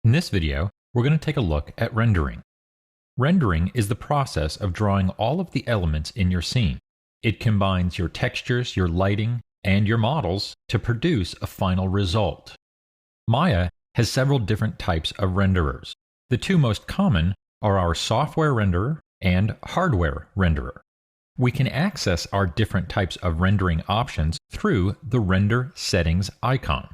In this video, we're going to take a look at rendering. Rendering is the process of drawing all of the elements in your scene. It combines your textures, your lighting, and your models to produce a final result. Maya has several different types of renderers. The two most common are our software renderer and hardware renderer. We can access our different types of rendering options through the Render Settings icon.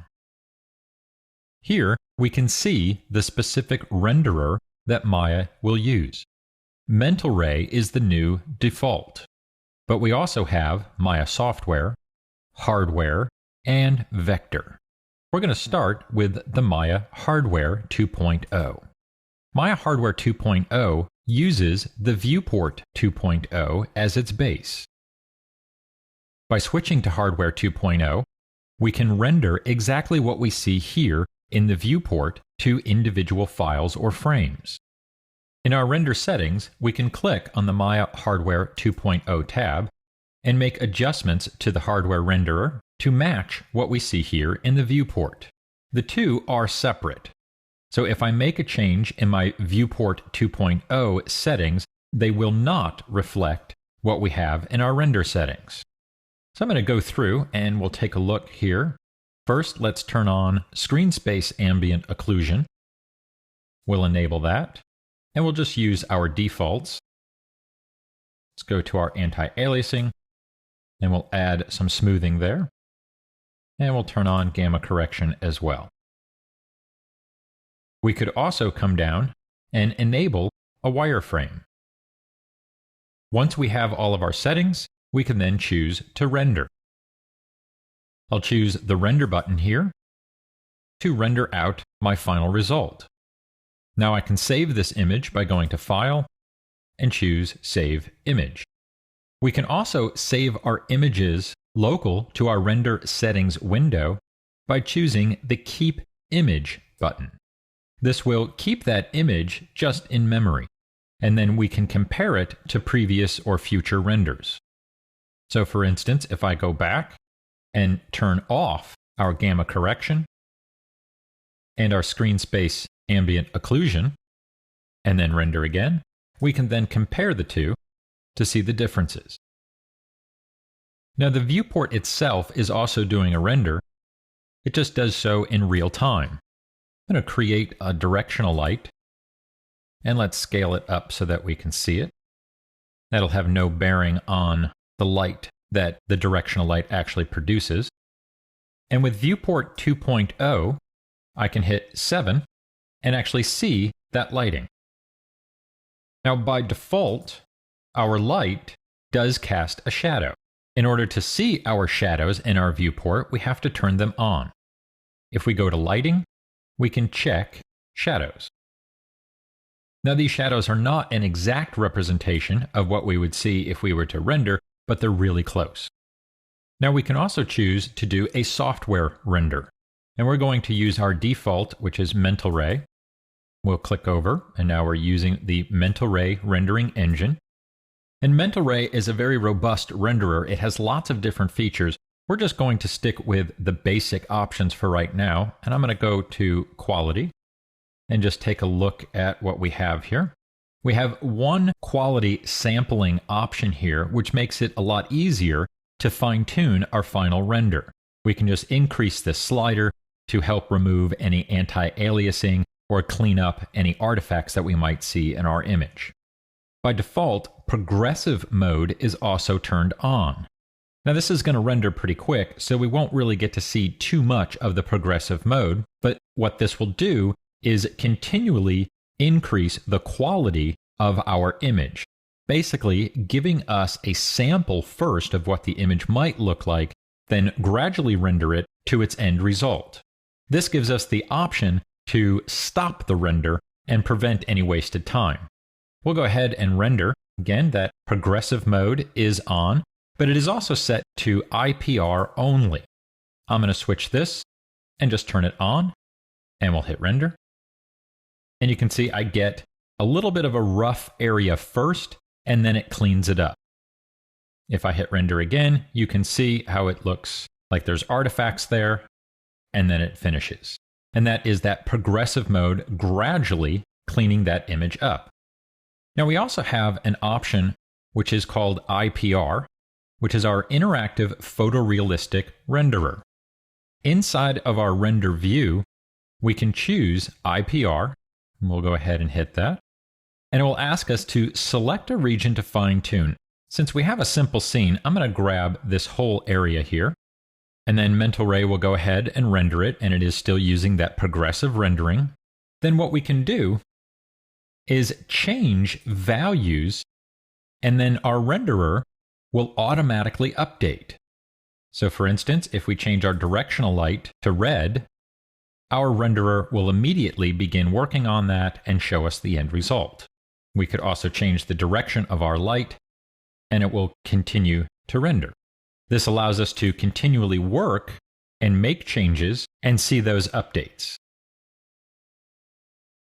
Here, we can see the specific renderer that Maya will use. Mental Ray is the new default, but we also have Maya Software, Hardware, and Vector. We're going to start with the Maya Hardware 2.0. Maya Hardware 2.0 uses the Viewport 2.0 as its base. By switching to Hardware 2.0, we can render exactly what we see here in the viewport to individual files or frames. In our render settings, we can click on the Maya Hardware 2.0 tab and make adjustments to the hardware renderer to match what we see here in the viewport. The two are separate. So if I make a change in my Viewport 2.0 settings, they will not reflect what we have in our render settings. So I'm going to go through and we'll take a look here. First, let's turn on Screen Space Ambient Occlusion. We'll enable that, and we'll just use our defaults. Let's go to our anti-aliasing, and we'll add some smoothing there. And we'll turn on gamma correction as well. We could also come down and enable a wireframe. Once we have all of our settings, we can then choose to render. I'll choose the render button here to render out my final result. Now I can save this image by going to File and choose Save Image. We can also save our images local to our render settings window by choosing the Keep Image button. This will keep that image just in memory, and then we can compare it to previous or future renders. So for instance, if I go back and turn off our gamma correction and our screen space ambient occlusion, and then render again, we can then compare the two to see the differences. Now the viewport itself is also doing a render. It just does so in real time. I'm going to create a directional light, and let's scale it up so that we can see it. That'll have no bearing on the light that the directional light actually produces. And with Viewport 2.0, I can hit 7 and actually see that lighting. Now by default, our light does cast a shadow. In order to see our shadows in our viewport, we have to turn them on. If we go to Lighting, we can check Shadows. Now these shadows are not an exact representation of what we would see if we were to render, but they're really close. Now we can also choose to do a software render, and we're going to use our default, which is Mental Ray. We'll click over, and now we're using the Mental Ray rendering engine. And Mental Ray is a very robust renderer. It has lots of different features. We're just going to stick with the basic options for right now, and I'm going to go to Quality and just take a look at what we have here. We have one quality sampling option here, which makes it a lot easier to fine-tune our final render. We can just increase this slider to help remove any anti-aliasing or clean up any artifacts that we might see in our image. By default, progressive mode is also turned on. Now this is going to render pretty quick, so we won't really get to see too much of the progressive mode, but what this will do is continually increase the quality of our image, basically giving us a sample first of what the image might look like, then gradually render it to its end result. This gives us the option to stop the render and prevent any wasted time. We'll go ahead and render. Again, that progressive mode is on, but it is also set to IPR only. I'm going to switch this and just turn it on, and we'll hit render. And you can see I get a little bit of a rough area first, and then it cleans it up. If I hit render again, you can see how it looks like there's artifacts there, and then it finishes. and that is that progressive mode gradually cleaning that image up. Now we also have an option which is called IPR, which is our interactive photorealistic renderer. Inside of our render view, we can choose IPR, and we'll go ahead and hit that, and it will ask us to select a region to fine-tune. Since we have a simple scene, I'm going to grab this whole area here, and then Mental Ray will go ahead and render it, and it is still using that progressive rendering. Then what we can do is change values, and then our renderer will automatically update. So for instance, if we change our directional light to red, our renderer will immediately begin working on that and show us the end result. We could also change the direction of our light, and it will continue to render. This allows us to continually work and make changes and see those updates.